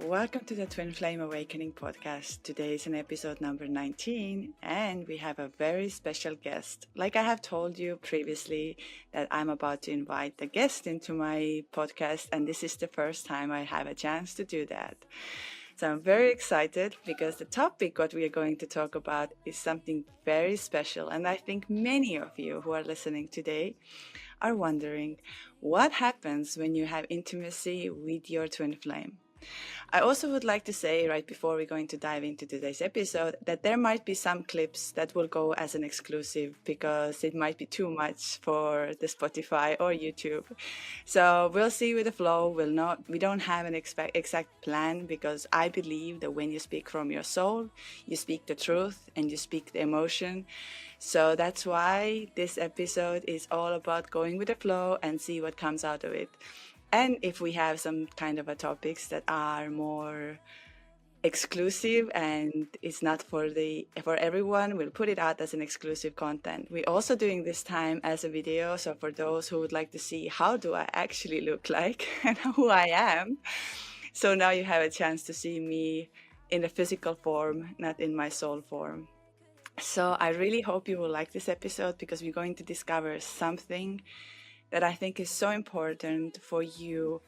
Welcome to the Twin Flame Awakening podcast. Today is an episode number 19, and we have a very special guest. Like I have told you previously, that I'm about to invite a guest into my podcast, and this is the first time I have a chance to do that. So I'm very excited because the topic what we are going to talk about is something very special, and I think many of you who are listening today are wondering what happens when you have intimacy with your twin flame. I also would like to say, right before we're going to dive into today's episode, that there might be some clips that will go as an exclusive because it might be too much for the Spotify or YouTube. So we'll see with the flow. We don't have an exact plan because I believe that when you speak from your soul, you speak the truth and you speak the emotion. So that's why this episode is all about going with the flow and see what comes out of it. And if we have some kind of a topics that are more exclusive and it's not for everyone, we'll put it out as an exclusive content. We're also doing this time as a video, so for those who would like to see how do I actually look like and who I am, so now you have a chance to see me in a physical form, not in my soul form. So I really hope you will like this episode because we're going to discover something that I think is so important for you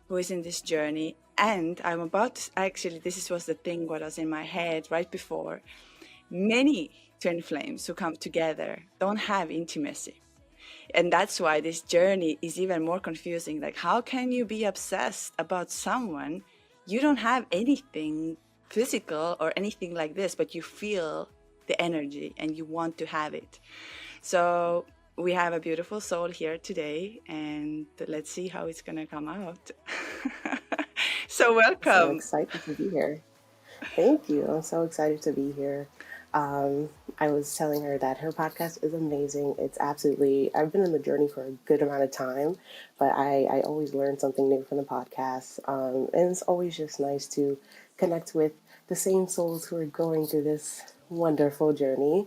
who is in this journey. And I'm about to, actually, was the thing what was in my head right before. Many twin flames who come together don't have intimacy. And that's why this journey is even more confusing. Like, how can you be obsessed about someone you don't have anything physical or anything like this, but you feel the energy and you want to have it? So we have a beautiful soul here today, and let's see how it's going to come out. So welcome. I'm so excited to be here. Thank you. I'm so excited to be here. I was telling her that her podcast is amazing. It's absolutely, I've been in the journey for a good amount of time, but I always learn something new from the podcast. And it's always just nice to connect with the same souls who are going through this wonderful journey.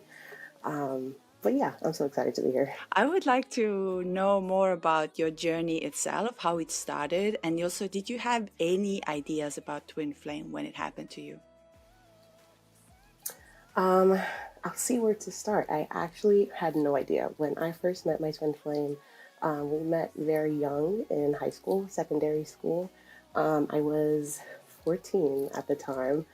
But yeah, I'm so excited to be here. I would like to know more about your journey itself, how it started, and also, did you have any ideas about twin flame when it happened to you? I'll see where to start. I actually had no idea. When I first met my twin flame, we met very young in high school, secondary school. I was 14 at the time.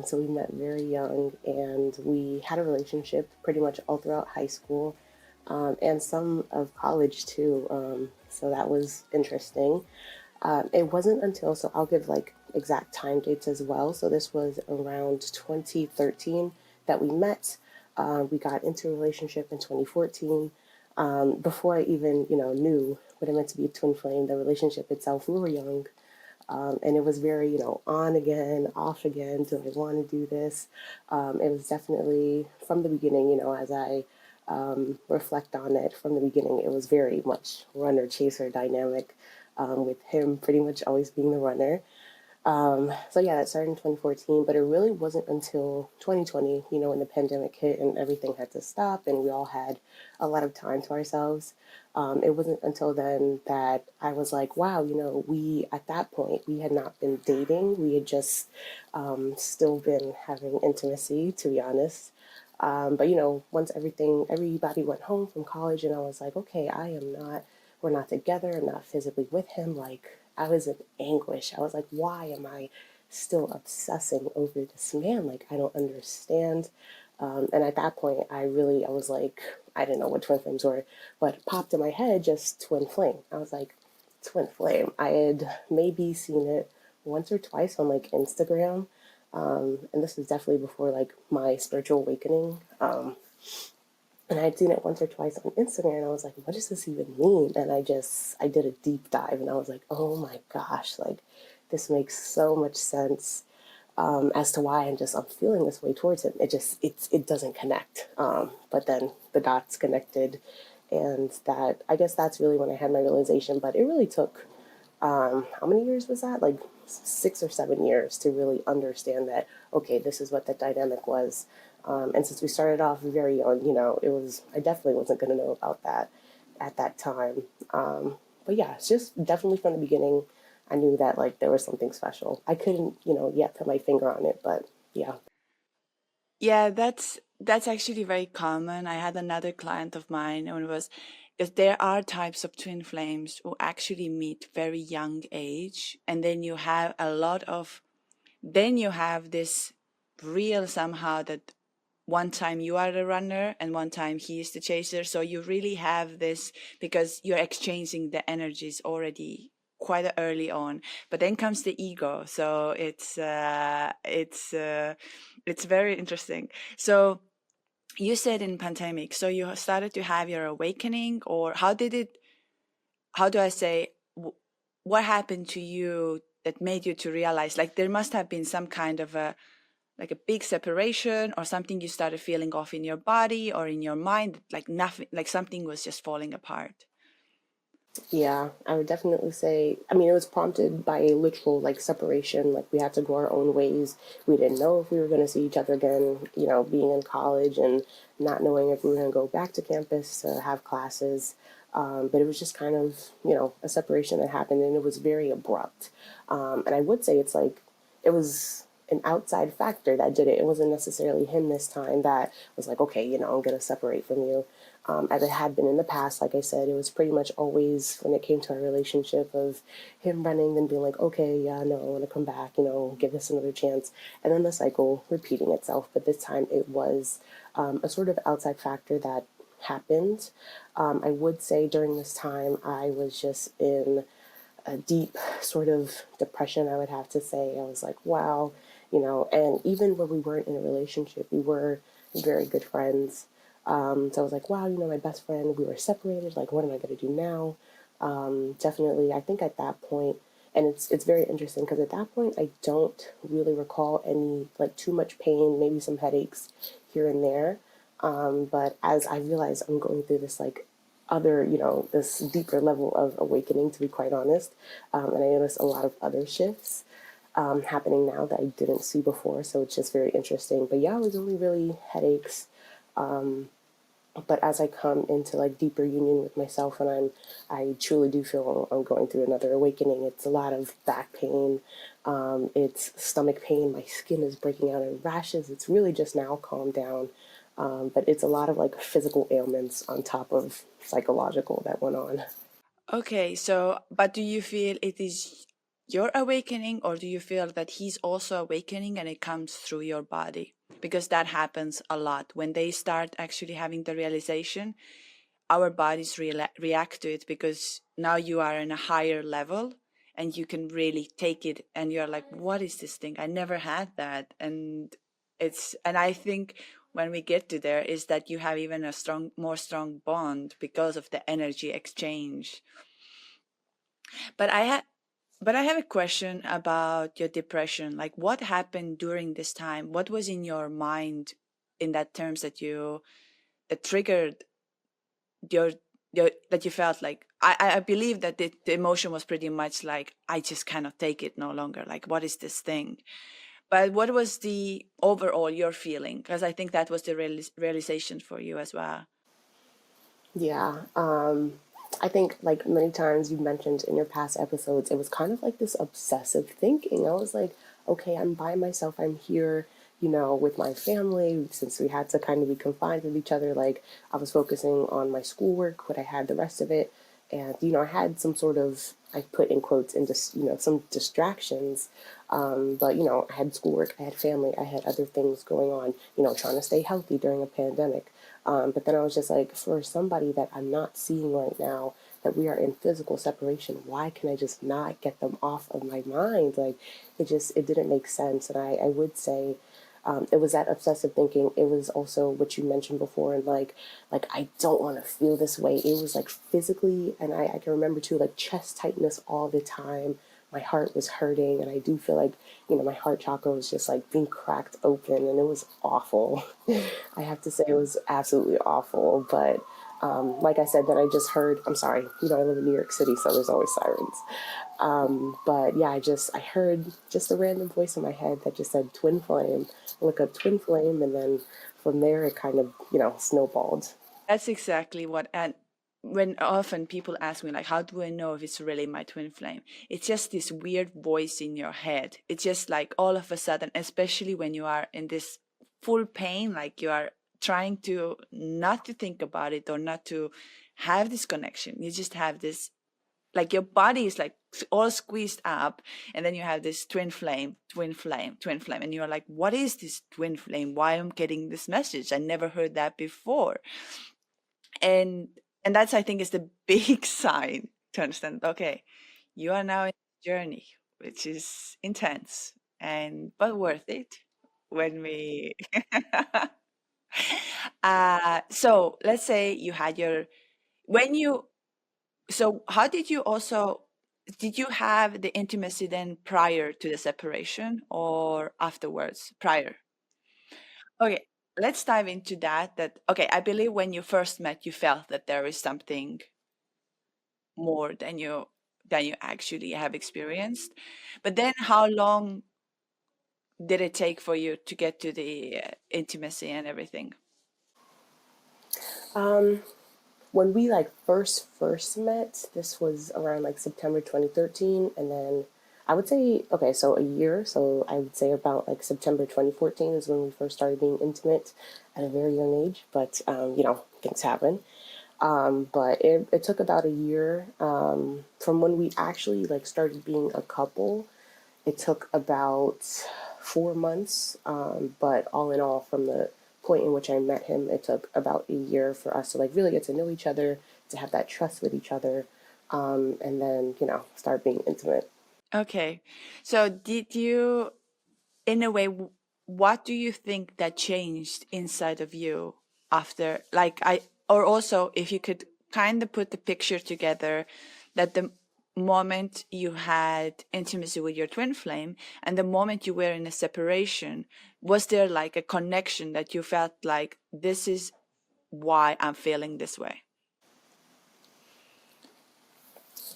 So we met very young, and we had a relationship pretty much all throughout high school, and some of college too. So that was interesting. It wasn't until, so I'll give like exact time dates as well. So this was around 2013 that we met. We got into a relationship in 2014. Before I even, knew what it meant to be a twin flame, the relationship itself, we were young. And it was very, on again, off again. Do I want to do this? It was definitely from the beginning, as I reflect on it from the beginning, it was very much runner chaser dynamic, with him pretty much always being the runner. So yeah, that started in 2014, but it really wasn't until 2020, when the pandemic hit and everything had to stop and we all had a lot of time to ourselves. It wasn't until then that I was like, wow, at that point, we had not been dating. We had just still been having intimacy, to be honest. But, once everybody went home from college and I was like, okay, we're not together. I'm not physically with him. Like, I was in anguish. I was like, why am I still obsessing over this man? Like, I don't understand. And at that point, I was like, I didn't know what twin flames were, but popped in my head just twin flame. I was like, twin flame. I had maybe seen it once or twice on like Instagram. And this was definitely before like my spiritual awakening. And I'd seen it once or twice on Instagram, and I was like, what does this even mean? And I did a deep dive, and I was like, oh my gosh, like, this makes so much sense, as to why I'm feeling this way towards him. It doesn't connect. But then the dots connected, and I guess that's really when I had my realization, but it really took, how many years was that? Like 6 or 7 years to really understand that, okay, this is what the dynamic was. And since we started off very young, I definitely wasn't going to know about that at that time. But yeah, it's just definitely from the beginning, I knew that like there was something special. I couldn't, yet put my finger on it, but yeah. Yeah, that's actually very common. I had another client of mine, and it was because there are types of twin flames who actually meet very young age, and then you have a lot of then you have this real somehow that one time you are the runner and one time he is the chaser. So you really have this because you're exchanging the energies already quite early on. But then comes the ego. So it's very interesting. So you said in pandemic, so you started to have your awakening, or how did it? How do I say? What happened to you that made you to realize? Like there must have been some kind of a like a big separation or something you started feeling off in your body or in your mind, like nothing, like something was just falling apart. Yeah, I would definitely say, I mean, it was prompted by a literal like separation. Like we had to go our own ways. We didn't know if we were going to see each other again, being in college and not knowing if we were going to go back to campus to have classes. But it was just kind of, a separation that happened and it was very abrupt. And I would say it's like, it was an outside factor that did it. It wasn't necessarily him this time that was like, okay, I'm going to separate from you. As it had been in the past, like I said, it was pretty much always when it came to our relationship of him running, then being like, okay, yeah, no, I want to come back, give this another chance. And then the cycle repeating itself. But this time it was a sort of outside factor that happened. I would say during this time, I was just in a deep sort of depression, I would have to say. I was like, wow, and even when we weren't in a relationship, we were very good friends. So I was like, wow, my best friend, we were separated. Like, what am I going to do now? Definitely, I think at that point, and it's very interesting because at that point, I don't really recall any, like, too much pain, maybe some headaches here and there. But as I realize I'm going through this, like, other, this deeper level of awakening, to be quite honest. And I noticed a lot of other shifts happening now that I didn't see before. So it's just very interesting. But yeah, it was only really headaches. But as I come into like deeper union with myself, and I truly do feel I'm going through another awakening. It's a lot of back pain, it's stomach pain. My skin is breaking out in rashes. It's really just now calmed down, but it's a lot of like physical ailments on top of psychological that went on. Okay, so but do you feel it is your awakening, or do you feel that he's also awakening and it comes through your body? Because that happens a lot when they start actually having the realization, our bodies react to it because now you are in a higher level and you can really take it and you're like, what is this thing? I never had that. And I think when we get to there is that you have even a more strong bond because of the energy exchange. But I have a question about your depression. Like what happened during this time? What was in your mind in that terms that triggered your that you felt like I believe that the emotion was pretty much like I just cannot take it no longer. Like what is this thing? But what was the overall your feeling? Because I think that was the realization for you as well. Yeah. I think like many times you mentioned in your past episodes, it was kind of like this obsessive thinking. I was like, okay, I'm by myself. I'm here, with my family since we had to kind of be confined with each other. Like I was focusing on my schoolwork, what I had the rest of it. And, I had some sort of, I put in quotes, and just, some distractions. But, I had schoolwork, I had family, I had other things going on, trying to stay healthy during a pandemic. But then I was just like, for somebody that I'm not seeing right now, that we are in physical separation, why can I just not get them off of my mind? Like, it didn't make sense. And I would say, it was that obsessive thinking. It was also what you mentioned before, and like I don't want to feel this way. It was like physically, and I can remember too, like chest tightness all the time. My heart was hurting, and I do feel like my heart chakra was just like being cracked open, and it was awful. I have to say it was absolutely awful. But like I said, then I just heard. I'm sorry, I live in New York City, so there's always sirens. But yeah, I heard just a random voice in my head that just said twin flame. Look up twin flame, and then from there it kind of snowballed. That's exactly what, and when often people ask me like, how do I know if it's really my twin flame? It's just this weird voice in your head. It's just like all of a sudden, especially when you are in this full pain, like you are trying to not to think about it or not to have this connection. You just have this, like your body is like all squeezed up, and then you have this twin flame, twin flame, twin flame, and you're like, what is this twin flame? Why am I getting this message? I never heard that before. and and that's, I think, is the big sign to understand, okay, you are now in a journey which is intense and but worth it when we so let's say you had your when you so how did you also did you have the intimacy then prior to the separation or afterwards? Prior. Okay, let's dive into that okay, I believe when you first met you felt that there is something more than you actually have experienced. But then how long did it take for you to get to the intimacy and everything? Um, when we like first met, this was around like September 2013, and then I would say okay, so a year. So I would say about like September 2014 is when we first started being intimate at a very young age. But things happen. But it took about a year from when we actually like started being a couple. It took about 4 months, but all in all, from the point in which I met him, it took about a year for us to like really get to know each other, to have that trust with each other, and then start being intimate. Okay, so did you, in a way, what do you think that changed inside of you after, like, or also if you could kind of put the picture together, that the moment you had intimacy with your twin flame and the moment you were in a separation, was there like a connection that you felt like this is why I'm feeling this way?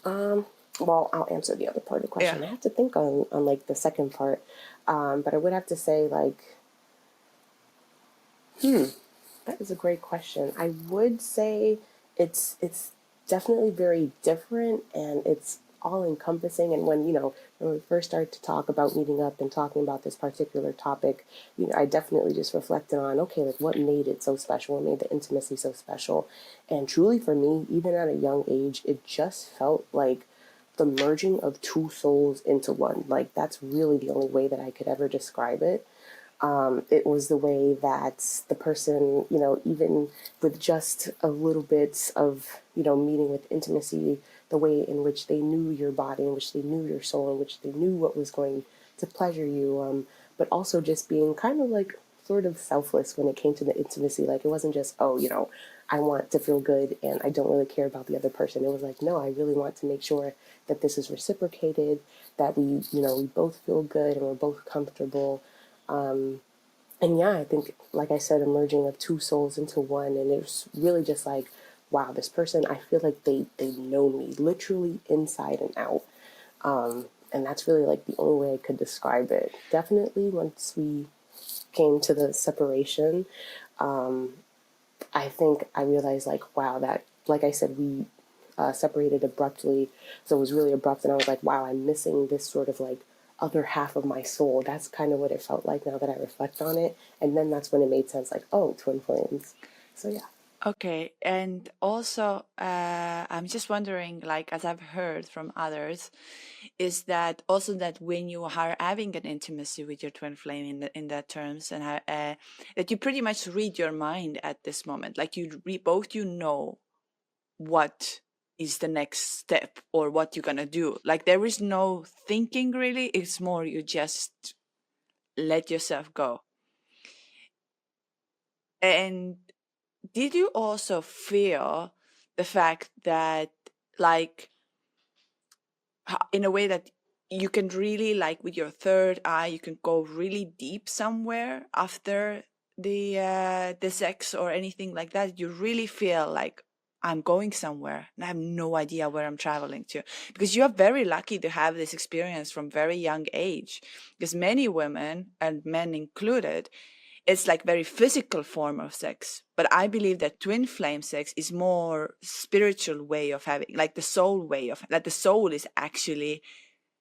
Um, well, I'll answer the other part of the Yeah. question. I have to think on like the second part, but I would have to say like, that is a great question. I would say it's definitely very different and it's all encompassing. And when we first started to talk about meeting up and talking about this particular topic, I definitely just reflected on okay, like what made it so special, what made the intimacy so special. And truly for me, even at a young age, it just felt like the merging of two souls into one. Like that's really the only way that I could ever describe it. It was the way that the person, even with just a little bit of, meeting with intimacy, the way in which they knew your body, in which they knew your soul, in which they knew what was going to pleasure you, but also just being kind of like sort of selfless when it came to the intimacy. Like it wasn't just, oh, I want to feel good and I don't really care about the other person. It was like, no, I really want to make sure that this is reciprocated, that we both feel good and we're both comfortable. And yeah, I think, like I said, a merging of two souls into one. And it was really just like, wow, this person, I feel like they know me literally inside and out. And that's really like the only way I could describe it. Definitely once we came to the separation, I think I realized like, wow, that, like I said, we separated abruptly. So it was really abrupt. And I was like, wow, I'm missing this sort of like other half of my soul. That's kind of what it felt like now that I reflect on it. And then that's when it made sense like, oh, twin flames. So yeah. Okay, and also I'm just wondering, like as I've heard from others, is that also that when you are having an intimacy with your twin flame in that terms, and that you pretty much read your mind at this moment, like both know what is the next step or what you're gonna do. Like there is no thinking really; it's more you just let yourself go. And did you also feel the fact that, like, in a way that you can really, like, with your third eye, you can go really deep somewhere after the sex or anything like that? You really feel like I'm going somewhere and I have no idea where I'm traveling to, because you are very lucky to have this experience from very young age, because many women and men included, it's like very physical form of sex. But I believe that twin flame sex is more spiritual way of having, like the soul way of, that the soul is actually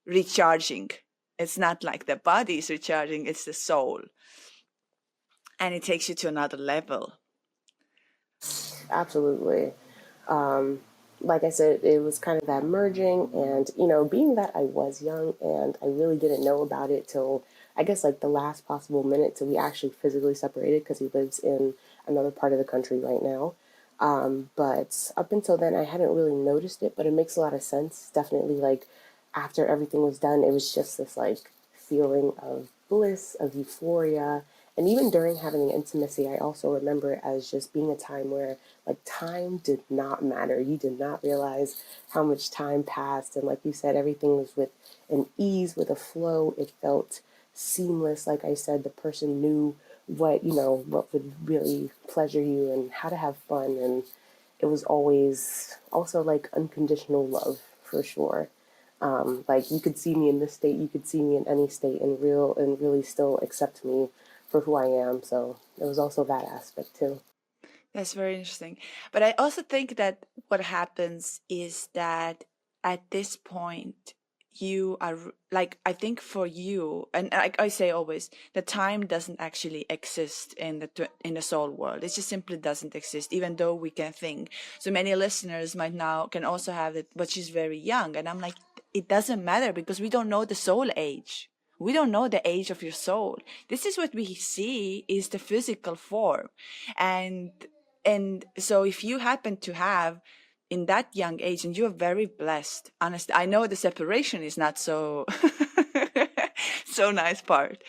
recharging. It's not like the body is recharging, it's the soul. And it takes you to another level. Absolutely. Um, like I said, it was kind of that merging, and being that I was young and I really didn't know about it till I guess like the last possible minute till we actually physically separated because he lives in another part of the country right now. But up until then, I hadn't really noticed it, but it makes a lot of sense. Definitely, like after everything was done, it was just this like feeling of bliss, of euphoria. And even during having the intimacy, I also remember it as just being a time where like time did not matter. You did not realize how much time passed. And like you said, everything was with an ease, with a flow. It felt seamless. Like I said, the person knew what would really pleasure you and how to have fun. And it was always also like unconditional love for sure. Like you could see me in this state, you could see me in any state and really still accept me for who I am. So there was also that aspect too. That's very interesting. But I also think that what happens is that at this point, you are like, I think for you, and like I say always, the time doesn't actually exist in in the soul world. It just simply doesn't exist, even though we can think. So many listeners might now can also have it, but she's very young. And I'm like, it doesn't matter because we don't know the soul age. We don't know the age of your soul. This is what we see is the physical form. And so if you happen to have in that young age, and you're very blessed, honestly, I know the separation is not so so nice part,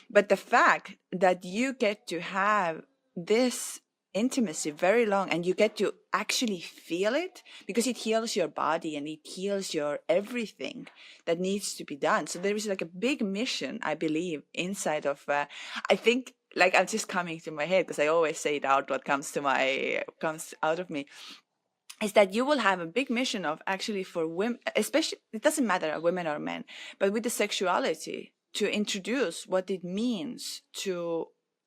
but the fact that you get to have this intimacy very long and you get to actually feel it, because it heals your body and it heals your everything that needs to be done. So there is like a big mission, I believe, inside of I think, like, I'm just coming to my head because I always say it out what comes out of me, is that you will have a big mission of actually for women, especially, it doesn't matter women or men, but with the sexuality, to introduce what it means to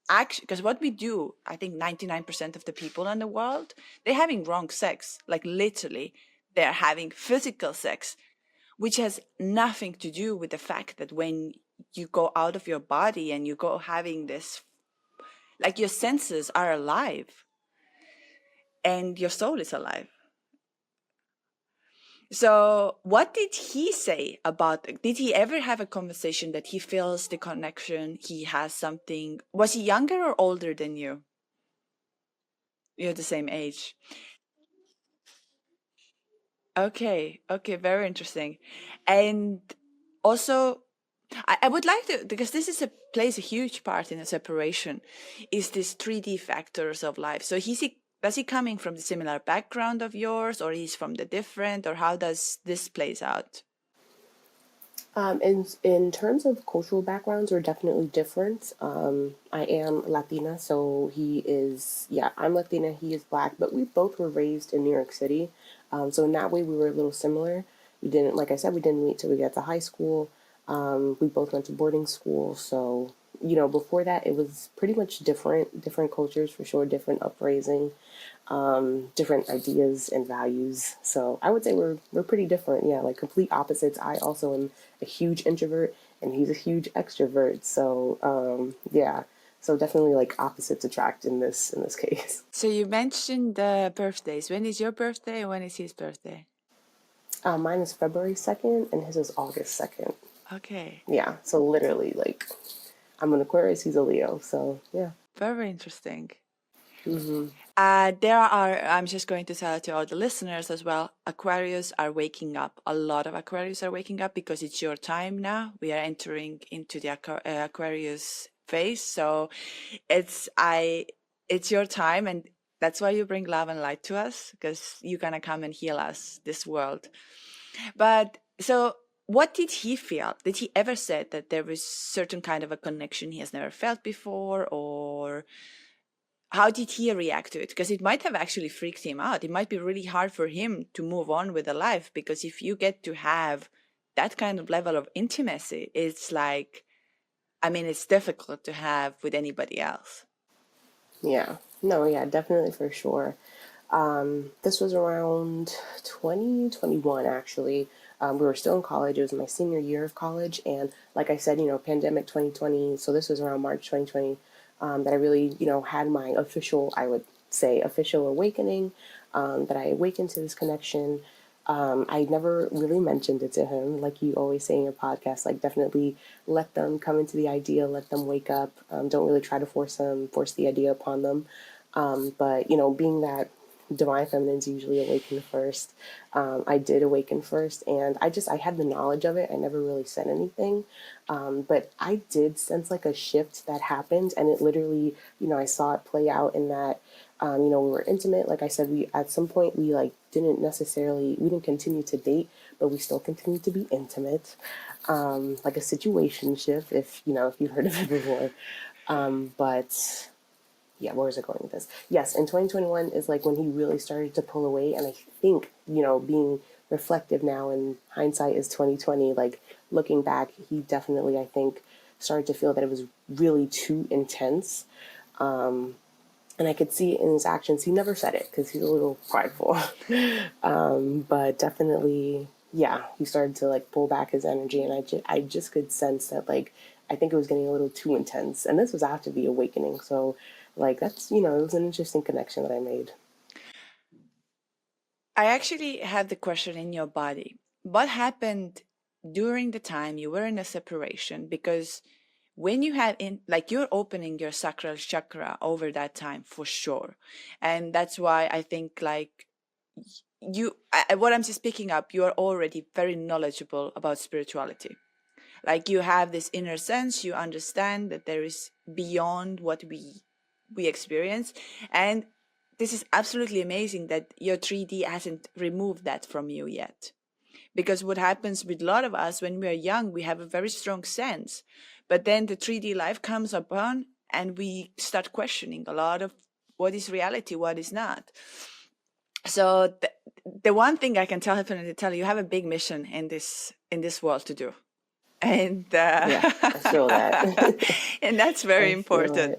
actually, because what we do, I think 99% of the people in the world, they're having wrong sex, like literally they're having physical sex, which has nothing to do with the fact that when you go out of your body and you go having this, like your senses are alive and your soul is alive. So, what did he say about? Did he ever have a conversation that he feels the connection? He has something. Was he younger or older than you? You're the same age. Okay, okay, very interesting. And also, I would like to, because this is a plays a huge part in a separation, is this 3D factors of life. So does he coming from the similar background of yours, or he's from the different, or how does this plays out? In terms of cultural backgrounds, we're definitely different. I am Latina, so I'm Latina, he is black, but we both were raised in New York City. So in that way, we were a little similar. Like I said, we didn't meet till we got to high school. We both went to boarding school, so before that, it was pretty much different cultures for sure, different upraising, different ideas and values. So I would say we're pretty different. Yeah, like complete opposites. I also am a huge introvert, and he's a huge extrovert. So yeah, so definitely like opposites attract in this case. So you mentioned the birthdays. When is your birthday and when is his birthday? Mine is February 2nd, and his is August 2nd. Okay, Yeah, so literally like I'm an Aquarius, he's a Leo. So yeah. very interesting. Hmm. I'm just going to tell to all the listeners as well, Aquarius are waking up. A lot of Aquarius are waking up because it's your time now. We are entering into the Aquarius phase. So it's your time, and that's why you bring love and light to us, because you're gonna come and heal us, this world. But so what did he feel? Did he ever said that there was certain kind of a connection he has never felt before, or how did he react to it? Because it might have actually freaked him out. It might be really hard for him to move on with a life, because if you get to have that kind of level of intimacy, it's like, I mean, it's difficult to have with anybody else. Yeah. No, yeah, definitely for sure. This was around 2021, actually. We were still in college. It was my senior year of college. And like I said, pandemic 2020. So this was around March 2020 that I really, had my official, I would say, official awakening, that I awakened to this connection. I never really mentioned it to him, like you always say in your podcast. Like, definitely let them come into the idea, let them wake up. Don't really try to force the idea upon them. But being that divine feminines usually awaken first, I did awaken first, and I had the knowledge of it. I never really said anything, but I did sense like a shift that happened, and it literally, I saw it play out in that. We were intimate. Like I said, we at some point we like we didn't continue to date, but we still continued to be intimate, like a situation shift, if you've heard of it before. But yeah, where is it going with this? Yes, in 2021 is like when he really started to pull away, and I think being reflective now in hindsight is 2020. Like looking back, he definitely, I think, started to feel that it was really too intense, and I could see it in his actions. He never said it because he's a little prideful, but definitely, yeah, he started to like pull back his energy, and I just could sense that like I think it was getting a little too intense, and this was after the awakening. So, like that's it was an interesting connection that I made. I actually have the question in your body. What happened during the time you were in a separation? Because when you have like you're opening your sacral chakra over that time for sure. And that's why I think like what I'm just picking up, you are already very knowledgeable about spirituality. Like you have this inner sense, you understand that there is beyond what we experience. And this is absolutely amazing that your 3D hasn't removed that from you yet. Because what happens with a lot of us when we are young, we have a very strong sense, but then the 3D life comes upon and we start questioning a lot of what is reality, what is not. So the one thing I can definitely tell you, you have a big mission in this world to do, and Yeah, I feel that. and that's very I feel important.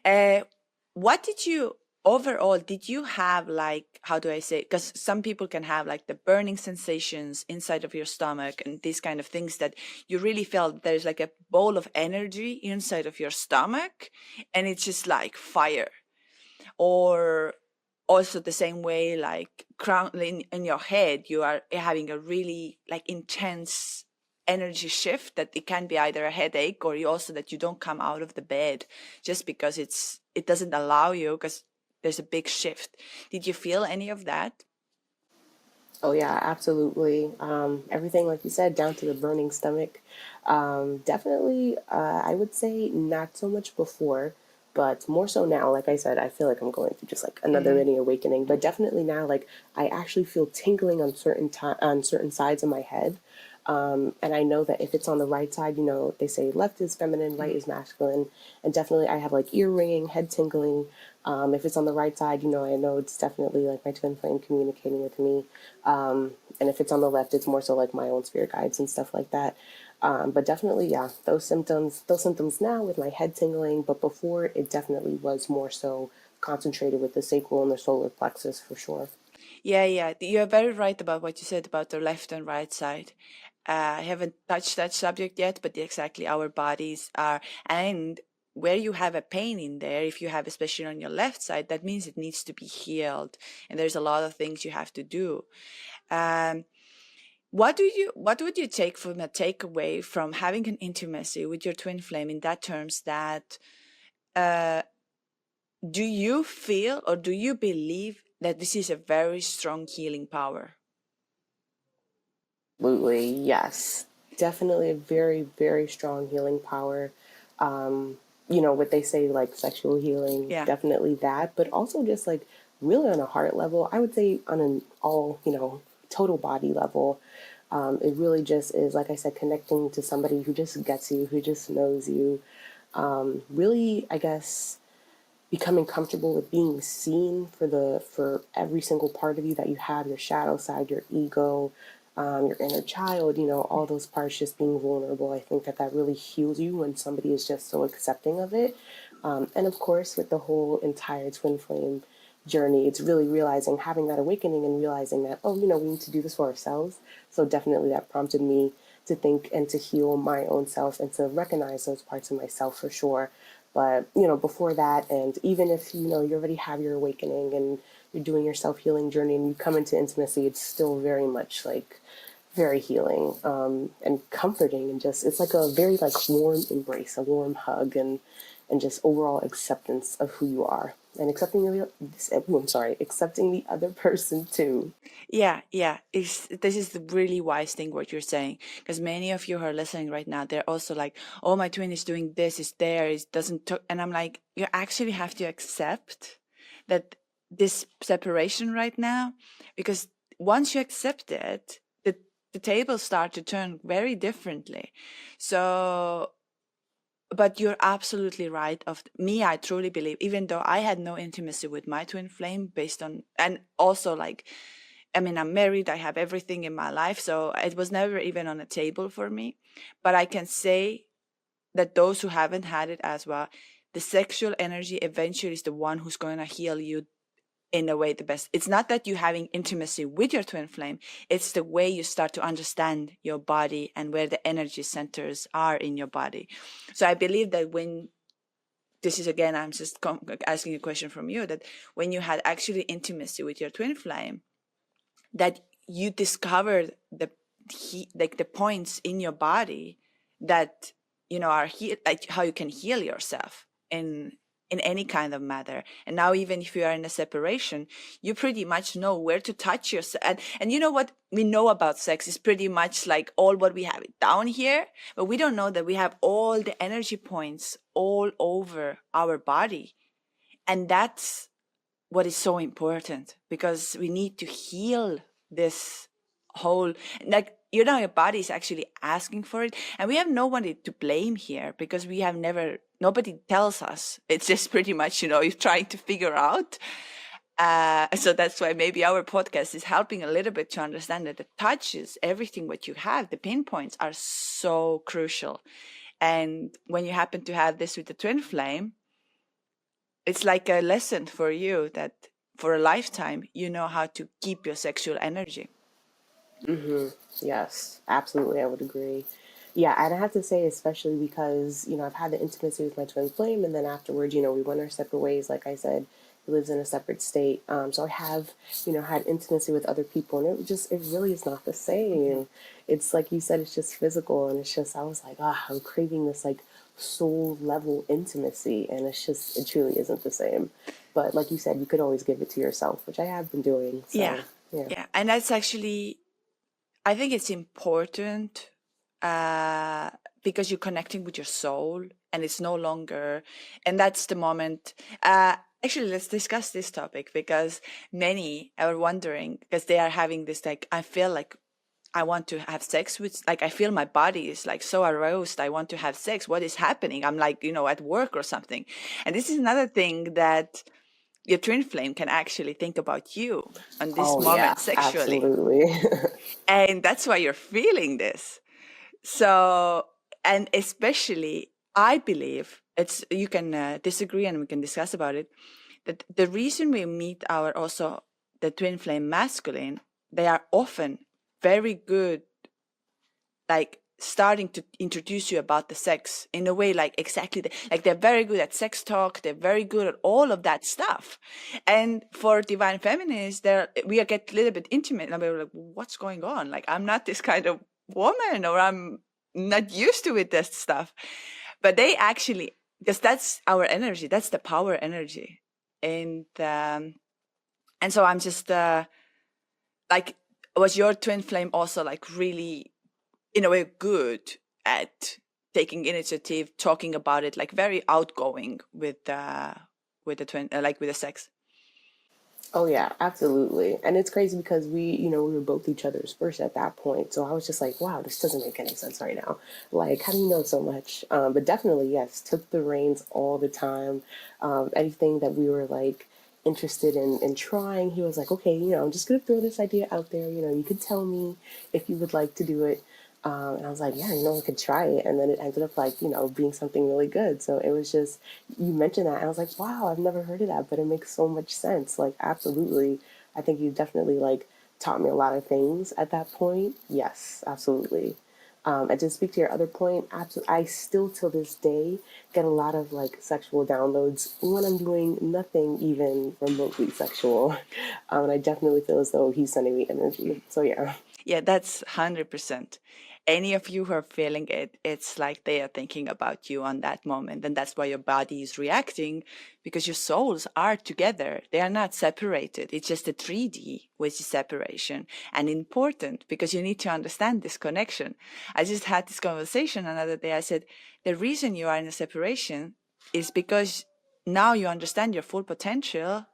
it. Uh, what did you overall did you have, like, how do I say, because some people can have like the burning sensations inside of your stomach and these kind of things that you really felt there's like a bowl of energy inside of your stomach and it's just like fire, or also the same way like crown in your head you are having a really like intense energy shift that it can be either a headache or you also that you don't come out of the bed just because it doesn't allow you because there's a big shift. Did you feel any of that? Oh yeah, absolutely. Everything like you said, down to the burning stomach. Definitely, I would say not so much before, but more so now. Like I said, I feel like I'm going through just like another Mm-hmm. mini awakening. But definitely now, like I actually feel tingling on on certain sides of my head. And I know that if it's on the right side, they say left is feminine, right is masculine. And definitely I have like ear ringing, head tingling. If it's on the right side, I know it's definitely like my twin flame communicating with me. And if it's on the left, it's more so like my own spirit guides and stuff like that. But definitely, yeah, those symptoms now with my head tingling, but before it definitely was more so concentrated with the sacral and the solar plexus for sure. Yeah, yeah, you're very right about what you said about the left and right side. I haven't touched that subject yet, but exactly our bodies are, and where you have a pain in there, if you have, especially on your left side, that means it needs to be healed, and there's a lot of things you have to do. Um, what would you take from a takeaway from having an intimacy with your twin flame in that terms that uh, do you feel or do you believe that this is a very strong healing power? Absolutely, yes. Definitely a very, very strong healing power. What they say, like sexual healing, Yeah. definitely that, but also just like really on a heart level, I would say on an all, total body level. It really just is, like I said, connecting to somebody who just gets you, who just knows you. Really, I guess, becoming comfortable with being seen for every single part of you that you have, your shadow side, your ego, your inner child, all those parts just being vulnerable. I think that that really heals you when somebody is just so accepting of it. And of course, with the whole entire twin flame journey, it's really realizing, having that awakening and realizing that, oh, we need to do this for ourselves. So definitely that prompted me to think and to heal my own self and to recognize those parts of myself for sure. But, before that, and even if, you already have your awakening and you're doing your self healing journey and you come into intimacy, it's still very much like very healing and comforting, and just it's like a very like warm embrace, a warm hug, and just overall acceptance of who you are and accepting accepting the other person too. Yeah, yeah. This is the really wise thing what you're saying, because many of you who are listening right now, they're also like, "Oh, my twin is doing this, is there, it doesn't," and I'm like, you actually have to accept that this separation right now, because once you accept it, the tables start to turn very differently. So, but you're absolutely right. Of me, I truly believe, even though I had no intimacy with my twin flame based on, and also like, I mean, I'm married, I have everything in my life, so it was never even on a table for me. But I can say that those who haven't had it as well, the sexual energy eventually is the one who's going to heal you in a way the best. It's not that you having intimacy with your twin flame, it's the way you start to understand your body and where the energy centers are in your body. So I believe that when this is again, I'm just asking a question from you, that when you had actually intimacy with your twin flame, that you discovered like the points in your body that are like how you can heal yourself in any kind of matter. And now even if you are in a separation, you pretty much know where to touch yourself. And you know what we know about sex is pretty much like all what we have down here, but we don't know that we have all the energy points all over our body. And that's what is so important, because we need to heal this whole, like, your body is actually asking for it, and we have nobody to blame here, because we have never, nobody tells us. It's just pretty much, you're trying to figure out. So that's why maybe our podcast is helping a little bit to understand that the touches, everything what you have, the pinpoints are so crucial. And when you happen to have this with the twin flame, it's like a lesson for you that for a lifetime, you know how to keep your sexual energy. Hmm. Yes, absolutely. I would agree. Yeah, and I have to say, especially because, I've had the intimacy with my twin flame, and then afterwards, we went our separate ways. Like I said, he lives in a separate state. So I have, had intimacy with other people, and it really is not the Mhm. same. It's like you said, it's just physical, and it's just, I was like, I'm craving this, like, soul level intimacy, and it truly isn't the same. But like you said, you could always give it to yourself, which I have been doing. Yeah. So, yeah. Yeah. And that's actually, I think it's important uh, because you're connecting with your soul, and it's no longer, and that's the moment. Actually, let's discuss this topic, because many are wondering, because they are having this, like, I feel like I want to have sex with, like, I feel my body is like so aroused. I want to have sex. What is happening? I'm like, at work or something. And this is another thing that your twin flame can actually think about you on this Oh, yeah, moment sexually. absolutely. And that's why you're feeling this. So, and especially, I believe you can disagree and we can discuss about it, that the reason we meet our also the twin flame masculine, they are often very good, like starting to introduce you about the sex in a way, like exactly like they're very good at sex talk, they're very good at all of that stuff. And for divine feminists, we get a little bit intimate, and we're like, what's going on? Like, I'm not this kind of woman, or I'm not used to it, this stuff. But they actually, because that's our energy, that's the power energy. And so I'm just like, was your twin flame also like really in a way good at taking initiative, talking about it, like very outgoing with the twin, like with the sex? Oh, yeah, absolutely. And it's crazy because we were both each other's first at that point. So I was just like, wow, this doesn't make any sense right now. Like, how do you know so much? But definitely, yes, took the reins all the time. Anything that we were like, interested in trying. He was like, okay, I'm just gonna throw this idea out there. You could tell me if you would like to do it. And I was like, yeah, I could try it. And then it ended up like, being something really good. So it was just, you mentioned that. And I was like, wow, I've never heard of that, but it makes so much sense. Like, absolutely. I think you definitely like taught me a lot of things at that point. Yes, absolutely. And to speak to your other point, I still till this day get a lot of like sexual downloads when I'm doing nothing even remotely sexual. And I definitely feel as though he's sending me energy. So yeah. Yeah, that's 100%. Any of you who are feeling it, it's like they are thinking about you on that moment. And that's why your body is reacting, because your souls are together. They are not separated. It's just a 3D, which is separation. And important because you need to understand this connection. I just had this conversation another day. I said, the reason you are in a separation is because now you understand your full potential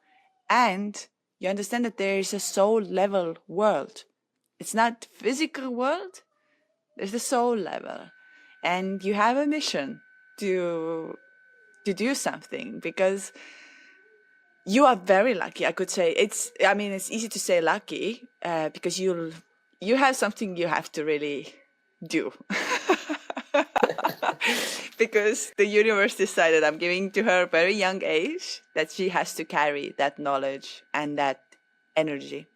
and you understand that there is a soul level world. It's not physical world, there's the soul level. And you have a mission to do something, because you are very lucky. I could say it's easy to say lucky, because you have something you have to really do. Because the universe decided, I'm giving to her a very young age, that she has to carry that knowledge and that energy.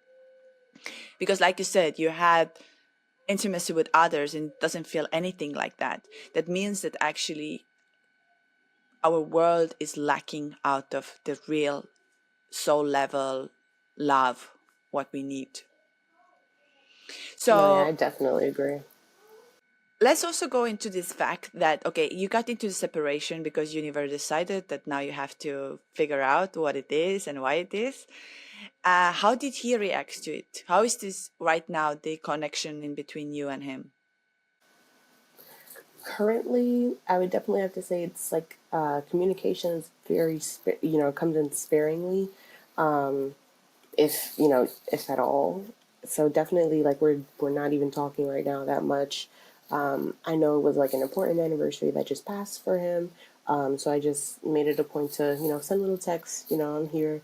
Because like you said, you had intimacy with others and doesn't feel anything like that. That means that actually our world is lacking out of the real soul level love, what we need. No, yeah, So I definitely agree. let's also go into this fact that, okay, you got into the separation because universe decided that now you have to figure out what it is and why it is. How did he react to it? How is this right now, the connection in between you and him? Currently, I would definitely have to say it's like communication is very, comes in sparingly, if at all. So definitely, like we're not even talking right now that much. I know it was like an important anniversary that just passed for him. So I just made it a point to, send little texts, I'm here.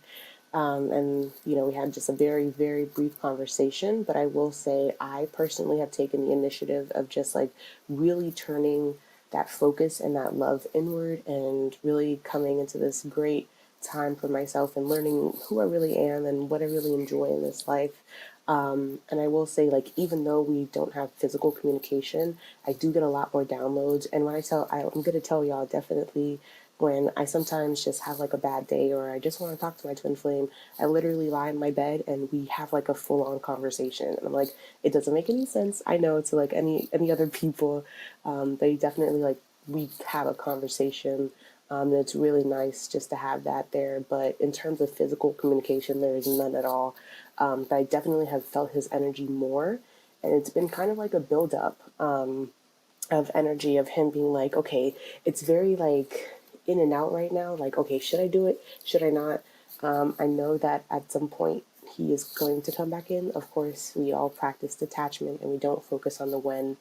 And, we had just a very, very brief conversation. But I will say, I personally have taken the initiative of just like really turning that focus and that love inward and really coming into this great time for myself and learning who I really am and what I really enjoy in this life. And I will say, like, even though we don't have physical communication, I do get a lot more downloads. And when I'm going to tell y'all definitely when I sometimes just have like a bad day or I just want to talk to my twin flame, I literally lie in my bed and we have like a full on conversation. And I'm like, it doesn't make any sense. I know to like any other people, they definitely like we have a conversation. And it's really nice just to have that there. But in terms of physical communication, there is none at all. But I definitely have felt his energy more. And it's been kind of like a buildup of energy of him being like, okay, it's very like in and out right now. Like, okay, should I do it? Should I not? I know that at some point he is going to come back in. Of course, we all practice detachment and we don't focus on the when.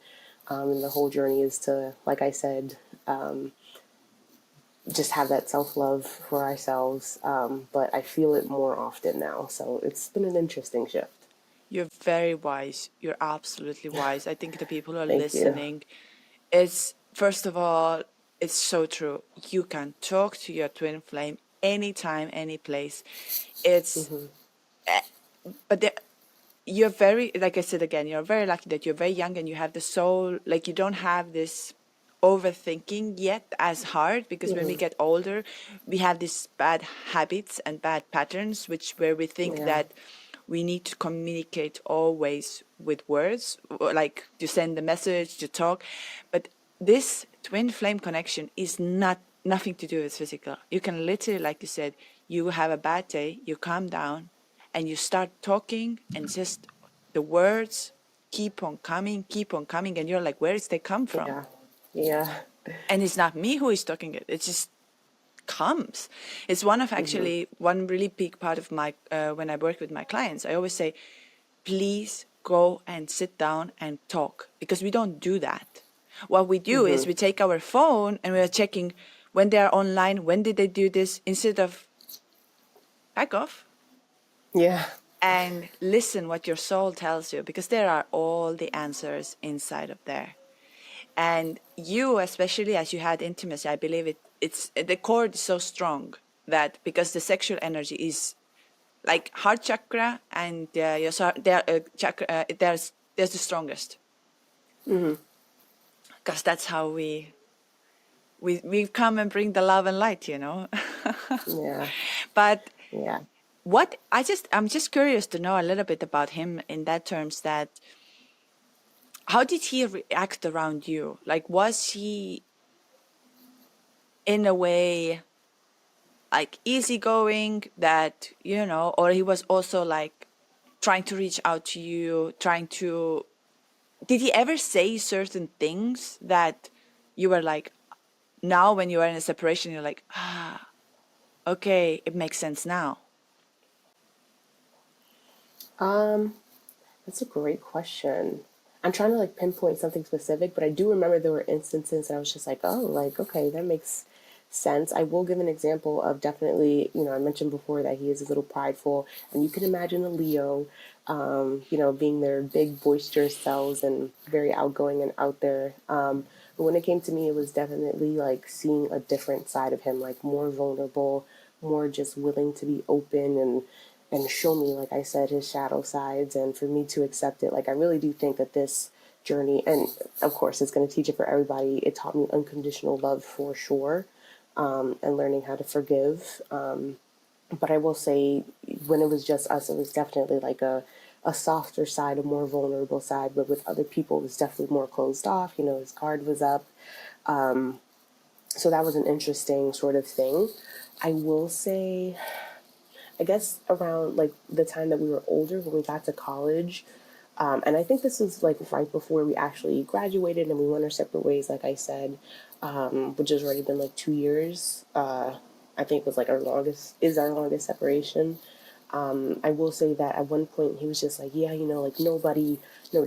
And the whole journey is to, like I said, just have that self love for ourselves. But I feel it more often now. So it's been an interesting shift. You're very wise. You're absolutely wise. I think the people who are Thank you. listening, it's first of all, it's so true. You can talk to your twin flame anytime, any place. It's, Hmm. but the, you're very, like I said again, you're very lucky that you're very young and you have the soul, like you don't have this overthinking yet as hard, because when we Hmm. get older, we have these bad habits and bad patterns, which where we think Yeah. that we need to communicate always with words, like to send a message, to talk. But this twin flame connection is not nothing to do with physical. You can literally, like you said, you have a bad day, you calm down, and you start talking, and just the words keep on coming, and you're like, where did they come from? Yeah. Yeah. And it's not me who is talking it. It just comes. It's one of Hmm. actually one really big part of my when I work with my clients. I always say, please go and sit down and talk, because we don't do that. What we do Hmm. is we take our phone and we are checking when they are online, when did they do this, instead of back off Yeah. and listen what your soul tells you, because there are all the answers inside of there. And you, especially as you had intimacy, I believe it's the cord is so strong that because the sexual energy is like heart chakra and your chakra, there's the strongest, Mm-hmm. because that's how we come and bring the love and light, you know. Yeah. But Yeah. I'm just curious to know a little bit about him in that terms, that how did he react around you? Like, was he in a way like easygoing, that, you know, or he was also like trying to reach out to you, trying to, did he ever say certain things that you were like, now when you are in a separation, you're like, ah, okay, it makes sense now? Um, that's a great question. I'm trying to like pinpoint something specific, but I do remember there were instances that I was just like, oh, like, okay, that makes sense. I will give an example of definitely, I mentioned before that he is a little prideful, and you can imagine a Leo, being their big, boisterous selves and very outgoing and out there. But when it came to me, it was definitely like seeing a different side of him, like more vulnerable, more just willing to be open and show me, like I said, his shadow sides, and for me to accept it. Like, I really do think that this journey, and of course it's going to teach it for everybody, it taught me unconditional love for sure, and learning how to forgive. But I will say, when it was just us, it was definitely like a softer side, a more vulnerable side, but with other people it was definitely more closed off. His guard was up. So that was an interesting sort of thing. I will say, I guess around like the time that we were older, when we got to college, and I think this was like right before we actually graduated and we went our separate ways, like I said, which has already been like 2 years. I think was like our longest separation. I will say that at one point he was just like, yeah, like nobody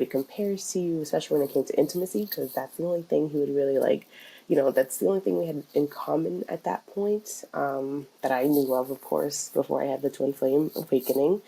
compares to you, especially when it came to intimacy, because that's the only thing he would really like, that's the only thing we had in common at that point, that I knew of course, before I had the twin flame awakening.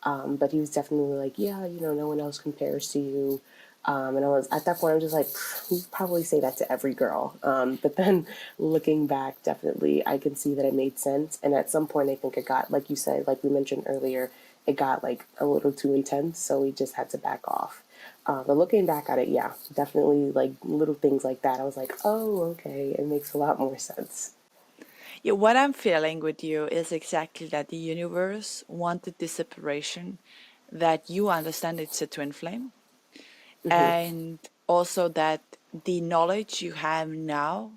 But he was definitely like, yeah, no one else compares to you. And I was at that point, I'm just like, you probably say that to every girl. But then looking back, definitely, I can see that it made sense. And at some point, I think it got, like you said, like we mentioned earlier, it got like a little too intense. So we just had to back off. But looking back at it, yeah, definitely like little things like that. I was like, oh, okay, it makes a lot more sense. Yeah, what I'm feeling with you is exactly that the universe wanted this separation, that you understand it's a twin flame, Hmm. and also that the knowledge you have now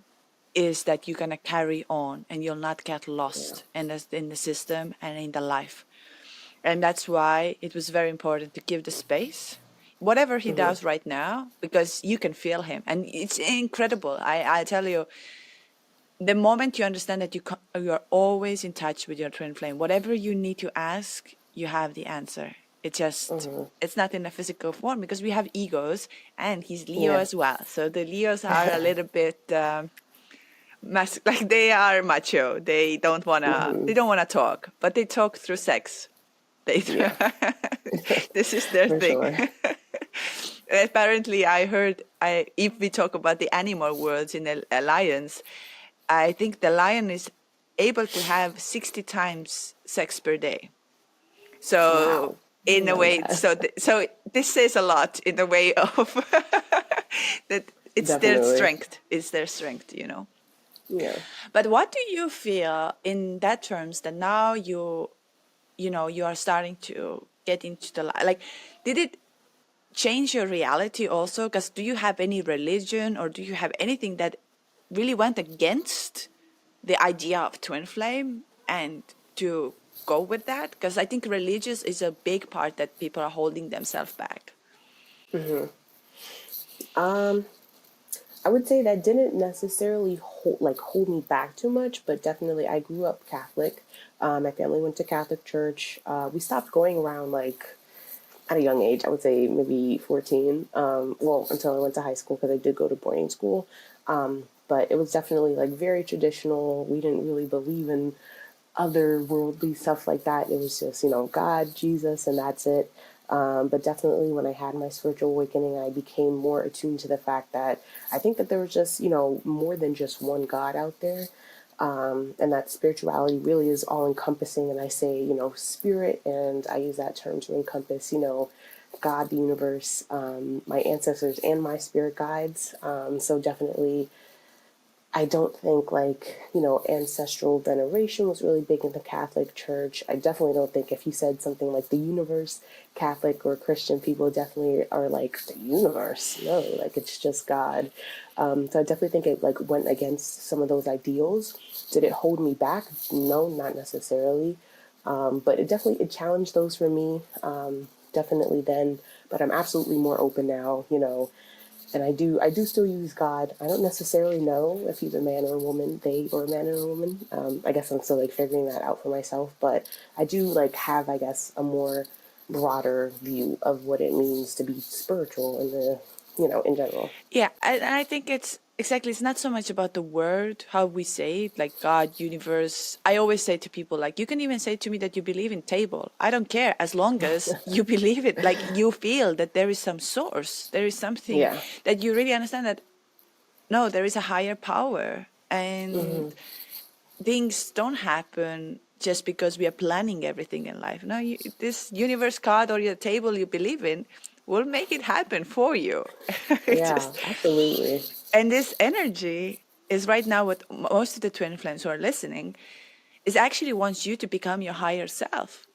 is that you're going to carry on and you'll not get Yeah. lost in the system and in the life. And that's why it was very important to give the space, whatever he Hmm. does right now, because you can feel him. And it's incredible. I tell you, the moment you understand that you are always in touch with your twin flame, whatever you need to ask, you have the answer. Hmm. It's not in a physical form, because we have egos, and he's Leo Yeah. as well. So the Leos are a little bit like they are macho. Hmm. They don't wanna talk, but they talk through sex. They Yeah. this is their For thing. sure. Apparently, I heard, if we talk about the animal worlds in a lions, I think the lion is able to have 60 times sex per day. So Wow. I in didn't a know way, that. so this says a lot in the way of that it's their Definitely. strength. It's their strength, you know. Yeah. But what do you feel in that terms, that now you know, you are starting to get into the like, did it change your reality also? Because do you have any religion, or do you have anything that really went against the idea of twin flame and to go with that? Because I think religious is a big part that people are holding themselves back. Hmm. Um, I would say that didn't necessarily hold me back too much, but definitely I grew up Catholic. My family went to Catholic church. We stopped going around like at a young age. I would say maybe 14. Well, until I went to high school, because I did go to boarding school. But it was definitely like very traditional. We didn't really believe in otherworldly stuff like that. It was just, God, Jesus, and that's it. But definitely when I had my spiritual awakening, I became more attuned to the fact that I think that there was just, more than just one God out there. And that spirituality really is all encompassing. And I say, spirit, and I use that term to encompass, God, the universe, my ancestors, and my spirit guides. So definitely I don't think ancestral veneration was really big in the Catholic Church. I definitely don't think if you said something like the universe, Catholic or Christian people definitely are like the universe. No, like it's just God. So I definitely think it like went against some of those ideals. Did it hold me back? No, not necessarily. But it challenged those for me. Definitely then, but I'm absolutely more open now. And I do still use God. I don't necessarily know if he's a man or a woman, they or a man or a woman. I guess I'm still like figuring that out for myself, but I do like have, I guess, a more broader view of what it means to be spiritual in the, in general. Yeah, I think it's exactly, it's not so much about the word, how we say it, like God, universe. I always say to people, like, you can even say to me that you believe in table. I don't care as long as you believe it, like you feel that there is some source, there is something Yeah. that you really understand that, no, there is a higher power and Hmm. things don't happen just because we are planning everything in life. No, this universe card or your table you believe in will make it happen for you. It's Yeah, just, absolutely. and this energy is right now what most of the twin flames who are listening is actually wants you to become your higher self.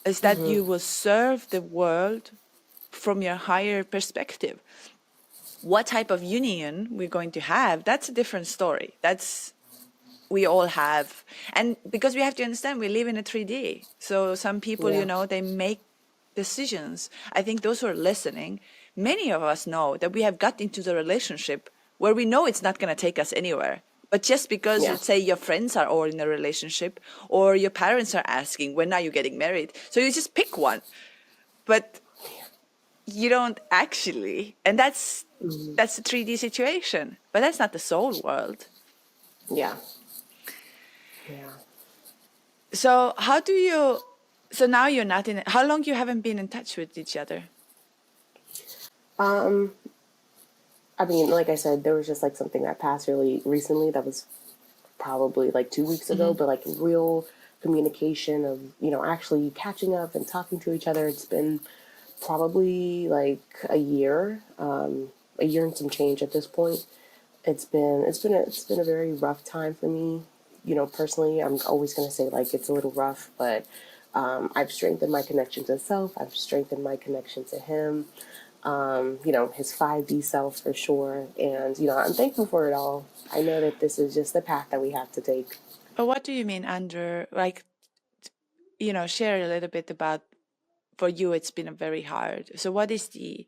Is that Hmm. you will serve the world from your higher perspective. What type of union we're going to have, that's a different story. That's we all have. And because we have to understand we live in a 3D. So some people, Yeah. they make decisions. I think those who are listening, many of us know that we have got into the relationship where we know it's not going to take us anywhere. But just because, Yeah. let's say, your friends are all in a relationship or your parents are asking, when are you getting married? So you just pick one. But you don't actually. And Hmm. that's the 3D situation. But that's not the soul world. Yeah. Yeah. So how do you? So now you're not in. How long you haven't been in touch with each other? Um, I mean, like I said, there was just like something that passed really recently that was probably like 2 weeks ago, Hmm. but like real communication of, actually catching up and talking to each other. It's been probably like a year and some change at this point. It's been a very rough time for me. Personally, I'm always gonna say like it's a little rough, but I've strengthened my connection to self. I've strengthened my connection to him. His 5D self for sure. And, I'm thankful for it all. I know that this is just the path that we have to take. But what do you mean under like share a little bit about for you it's been very hard. So what is the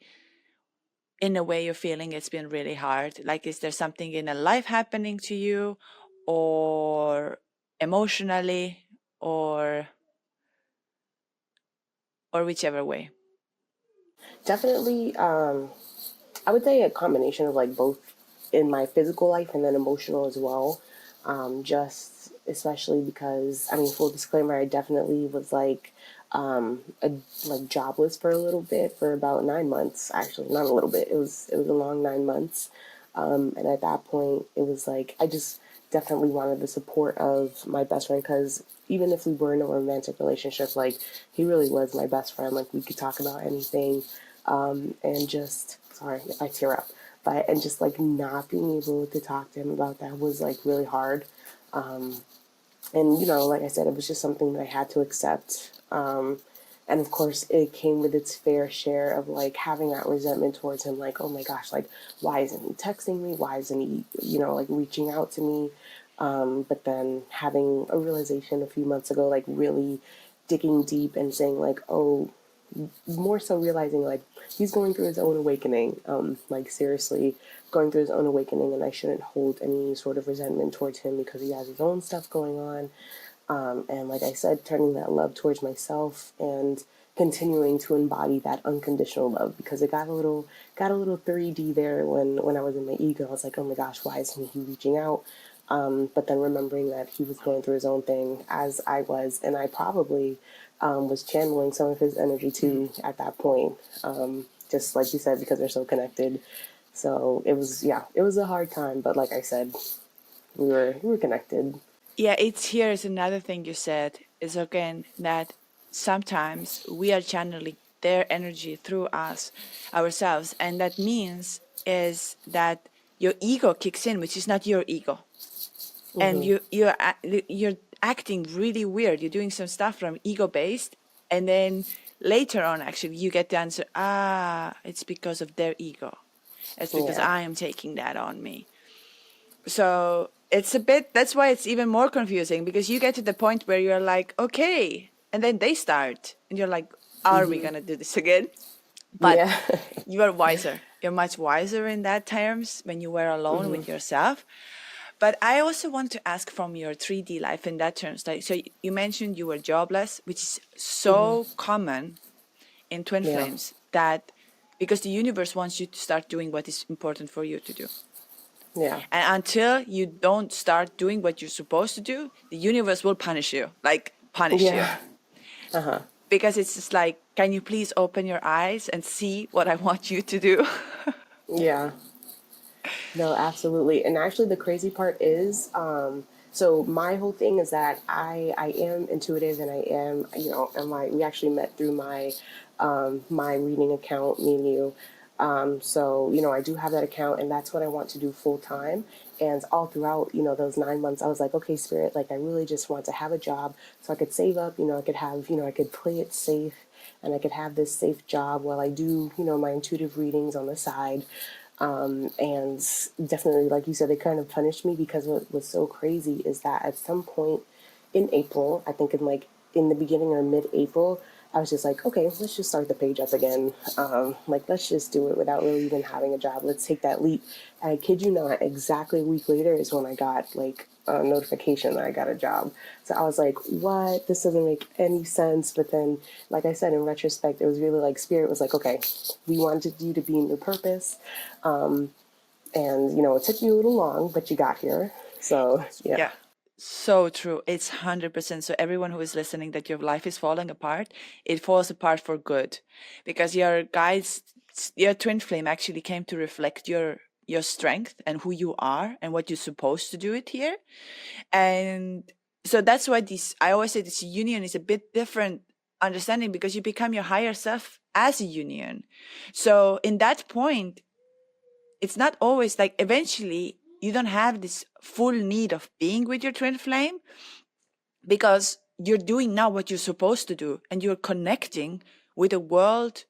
in a way you're feeling it's been really hard? Like is there something in a life happening to you or emotionally or whichever way? Definitely, I would say a combination of like both in my physical life and then emotional as well. Just especially because, I mean, full disclaimer, I definitely was like jobless for a little bit for about 9 months. Actually, not a little bit. It was a long 9 months. And at that point, it was like I just definitely wanted the support of my best friend because even if we were in a romantic relationship, like he really was my best friend. Like we could talk about anything, and just sorry if I tear up, but and just like not being able to talk to him about that was like really hard. And like I said, it was just something that I had to accept. And of course, it came with its fair share of like having that resentment towards him, like, oh my gosh, like, why isn't he texting me? Why isn't he, like reaching out to me? But then having a realization a few months ago, like really digging deep and saying, like, oh, more so realizing like he's going through his own awakening, like seriously going through his own awakening, and I shouldn't hold any sort of resentment towards him because he has his own stuff going on. And like I said, turning that love towards myself and continuing to embody that unconditional love because it got a little 3D there when I was in my ego. I was like, oh my gosh, why isn't he reaching out? But then remembering that he was going through his own thing as I was, and I probably was channeling some of his energy too at that point. Just like you said, because they're so connected. So it was, yeah, it was a hard time, but like I said, we were connected. Yeah, it's here is another thing you said is again that sometimes we are channeling their energy through us ourselves, and that means is that your ego kicks in, which is not your ego, and Hmm. you're acting really weird. You're doing some stuff from ego based, and then later on, actually, you get the answer. Ah, it's because of their ego. It's because Yeah. I am taking that on me. So it's a bit, that's why it's even more confusing because you get to the point where you're like, okay. And then they start and you're like, are we going to do this again? But Yeah. you are wiser. You're much wiser in that terms when you were alone Hmm. with yourself. But I also want to ask from your 3D life in that terms. Like, so you mentioned you were jobless, which is so common in twin Yeah. flames that because the universe wants you to start doing what is important for you to do. Yeah. And until you don't start doing what you're supposed to do, the universe will punish you, like punish you. Yeah. Uh-huh. Because it's just like, can you please open your eyes and see what I want you to do? Yeah. No, absolutely. And actually, the crazy part is, so my whole thing is that I am intuitive, and I am, and we actually met through my reading account, me and you. So I do have that account, and that's what I want to do full time. And all throughout, those 9 months, I was like, okay, Spirit, like I really just want to have a job so I could save up. I could have, I could play it safe, and I could have this safe job while I do, my intuitive readings on the side. And definitely, like you said, they kind of punished me because what was so crazy is that at some point in April, I think in the beginning or mid-April, I was just like, okay, let's just start the page up again. Like, let's just do it without really even having a job. Let's take that leap. And I kid you not, exactly a week later is when I got like a notification that I got a job. So I was like, what? This doesn't make any sense. But then, like I said, in retrospect, it was really like Spirit was like, okay, we wanted you to be in your purpose. And, it took you a little long, but you got here. So, yeah. Yeah. So true. It's 100%. So everyone who is listening that your life is falling apart, it falls apart for good because your guides, your twin flame actually came to reflect your strength and who you are and what you're supposed to do it here. And so that's why this, I always say this union is a bit different understanding because you become your higher self as a union. So in that point, it's not always like eventually you don't have this full need of being with your twin flame because you're doing now what you're supposed to do and you're connecting with a world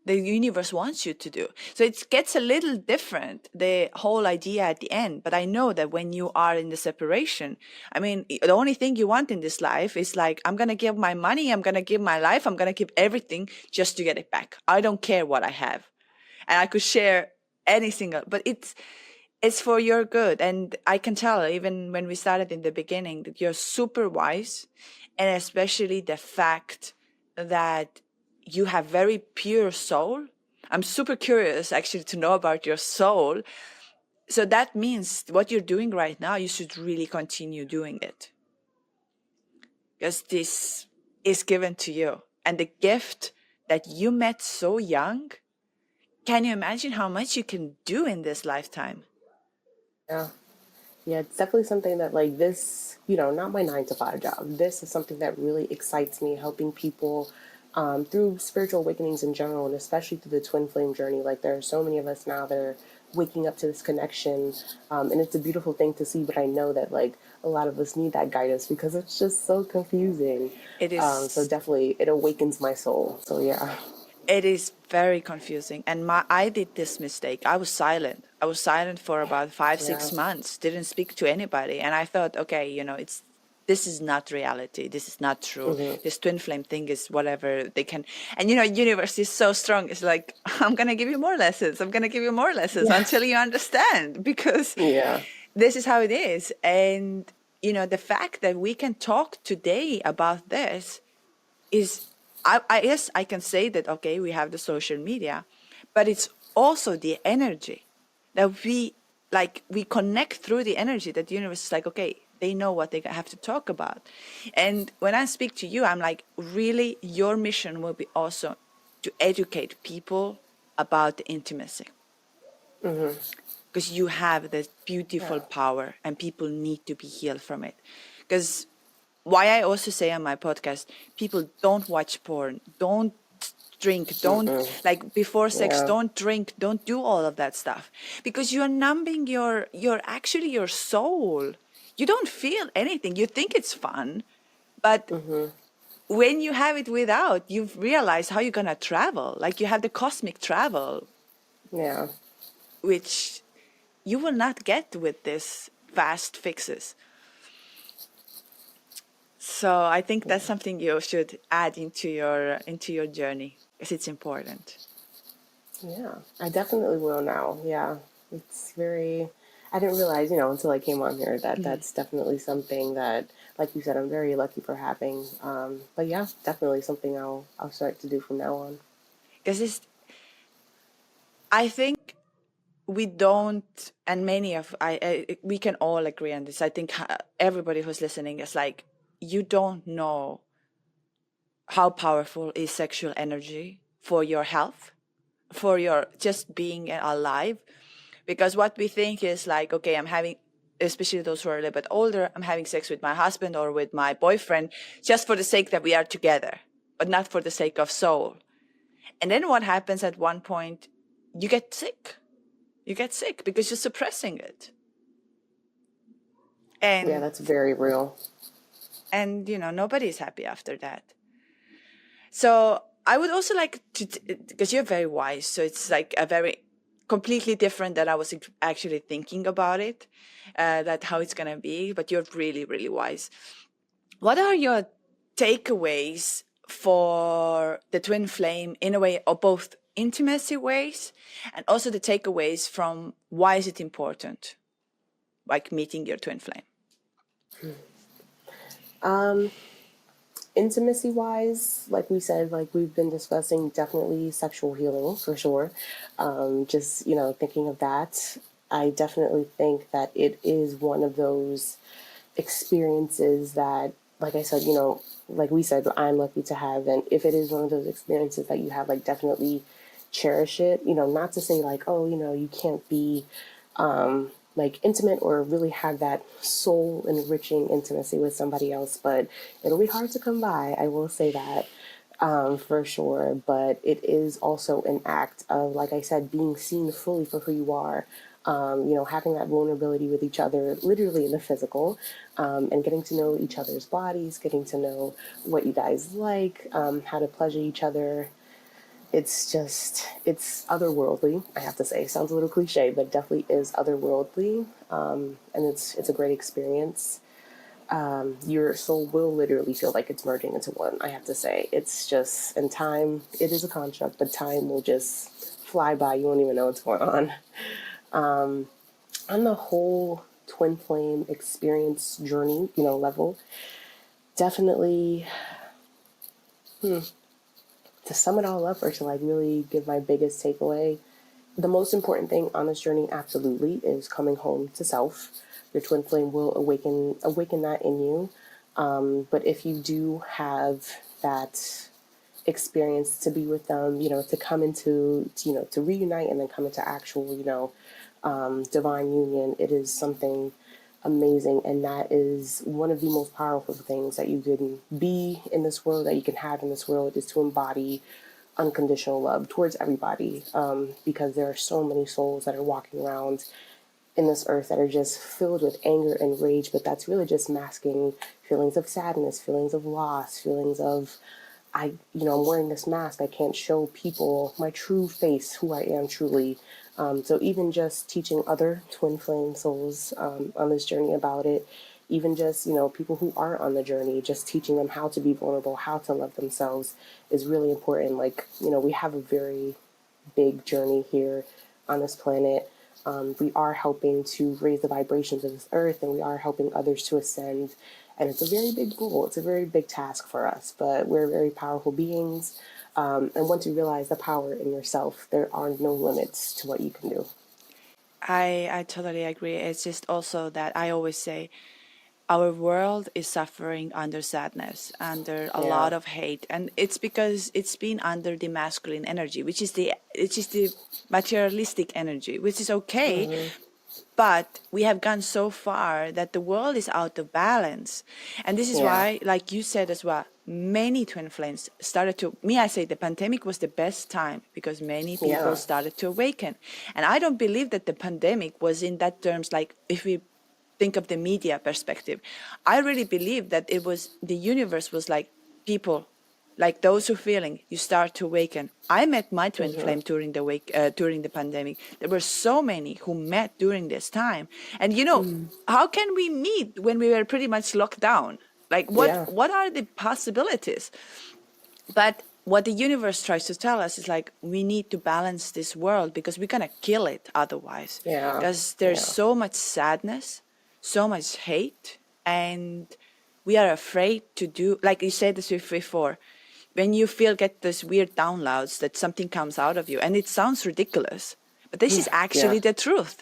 the universe wants you to do. So it gets a little different, the whole idea at the end. But I know that when you are in the separation, I mean, the only thing you want in this life is like, I'm going to give my money, I'm going to give my life, I'm going to give everything just to get it back. I don't care what I have. And I could share any single, but it's for your good. And I can tell even when we started in the beginning that you're super wise, and especially the fact that you have very pure soul. I'm super curious actually to know about your soul. So that means what you're doing right now, you should really continue doing it because this is given to you. And the gift that you met so young, can you imagine how much you can do in this lifetime? Yeah. Yeah, it's definitely something that, like, this, not my 9 to 5 job. This is something that really excites me, helping people through spiritual awakenings in general, and especially through the twin flame journey. Like, there are so many of us now that are waking up to this connection. And it's a beautiful thing to see, but I know that, like, a lot of us need that guidance because it's just so confusing. It So is definitely, it awakens my soul. So, yeah. It is very confusing. And I did this mistake. I was silent. I was silent for about five, Yeah. 6 months, didn't speak to anybody. And I thought, okay, this is not reality. This is not true. Hmm. This twin flame thing is whatever they can. And universe is so strong. It's like, I'm going to give you more lessons. I'm going to give you more lessons Yeah. until you understand because Yeah. this is how it is. And, the fact that we can talk today about this is I guess I can say that okay we have the social media, but it's also the energy that we like we connect through the energy that the universe is like, okay, they know what they have to talk about. And when I speak to you, I'm like, really, your mission will be also to educate people about the intimacy, because you have this beautiful Yeah. power and people need to be healed from it. Because why I also say on my podcast, people don't watch porn, don't drink, don't, Mm-mm. like before sex, Yeah. don't drink, don't do all of that stuff, because you're numbing your actually your soul. You don't feel anything. You think it's fun, but Mm-hmm. when you have it without, you've realized how you're gonna travel. Like you have the cosmic travel, Yeah. which you will not get with this fast fixes. So I think that's something you should add into your journey, because it's important. Yeah, I definitely will now. Yeah, it's very. I didn't realize, until I came on here that Mm. that's definitely something that, like you said, I'm very lucky for having. But yeah, definitely something I'll start to do from now on. Because I think we don't, and many of we can all agree on this. I think everybody who's listening is like, you don't know how powerful is sexual energy for your health, for your just being alive. Because what we think is like, okay, I'm having, especially those who are a little bit older, I'm having sex with my husband or with my boyfriend just for the sake that we are together, but not for the sake of soul. And then what happens at one point, you get sick. You get sick because you're suppressing it. Yeah, And that's very real. nobody's happy after that. So I would also like to, because you're very wise, so it's like a very completely different than I was actually thinking about it, that how it's gonna be. But you're really, really wise. What are your takeaways for the twin flame in a way, or both intimacy ways, and also the takeaways from why is it important, like meeting your twin flame? Um, Intimacy wise, like we said, like we've been discussing, definitely sexual healing for sure. Just, thinking of that, I definitely think that it is one of those experiences that, like I said, like we said, I'm lucky to have. And if it is one of those experiences that you have, like definitely cherish it. Not to say like, oh, you can't be like intimate or really have that soul enriching intimacy with somebody else, but it'll be hard to come by. I will say that for sure. But it is also an act of, like I said, being seen fully for who you are. Having that vulnerability with each other, literally in the physical, and getting to know each other's bodies, getting to know what you guys like, how to pleasure each other. It's otherworldly, I have to say. Sounds a little cliche, but definitely is otherworldly. And it's a great experience. Your soul will literally feel like it's merging into one, I have to say. It's just, and time, it is a construct, but time will just fly by. You won't even know what's going on. On the whole twin flame experience journey, level, definitely, to sum it all up or to like really give my biggest takeaway, the most important thing on this journey absolutely is coming home to self. Your twin flame will awaken that in you. But if you do have that experience to be with them, to come into, to reunite and then come into actual, divine union, it is something amazing. And that is one of the most powerful things that you can be in this world, that you can have in this world, is to embody unconditional love towards everybody, because there are so many souls that are walking around in this earth that are just filled with anger and rage, but that's really just masking feelings of sadness, feelings of loss, feelings of, I'm wearing this mask, I can't show people my true face, who I am truly. So even just teaching other twin flame souls on this journey about it, even just, people who aren't on the journey, just teaching them how to be vulnerable, how to love themselves, is really important. Like, we have a very big journey here on this planet. We are helping to raise the vibrations of this earth, and we are helping others to ascend. And it's a very big goal. It's a very big task for us, but we're very powerful beings. And once you realize the power in yourself, there are no limits to what you can do. I totally agree. It's just also that I always say our world is suffering under sadness, under a Yeah. lot of hate, and it's because it's been under the masculine energy, which is the materialistic energy, which is okay. Hmm. But we have gone so far that the world is out of balance. And this is Yeah. why, like you said as well, many twin flames started to, me, I say the pandemic was the best time because many people Yeah. started to awaken. And I don't believe that the pandemic was in that terms, like if we think of the media perspective. I really believe that it was the universe was like people, like those who feeling, you start to awaken. I met my twin Hmm. flame during the pandemic. There were so many who met during this time, and Mm. how can we meet when we were pretty much locked down? Like Yeah. what are the possibilities? But what the universe tries to tell us is like we need to balance this world because we're gonna kill it otherwise. Yeah. Because there's Yeah. so much sadness, so much hate, and we are afraid to do like you said this before. When you get this weird downloads that something comes out of you, and it sounds ridiculous, but this is Yeah. actually the truth.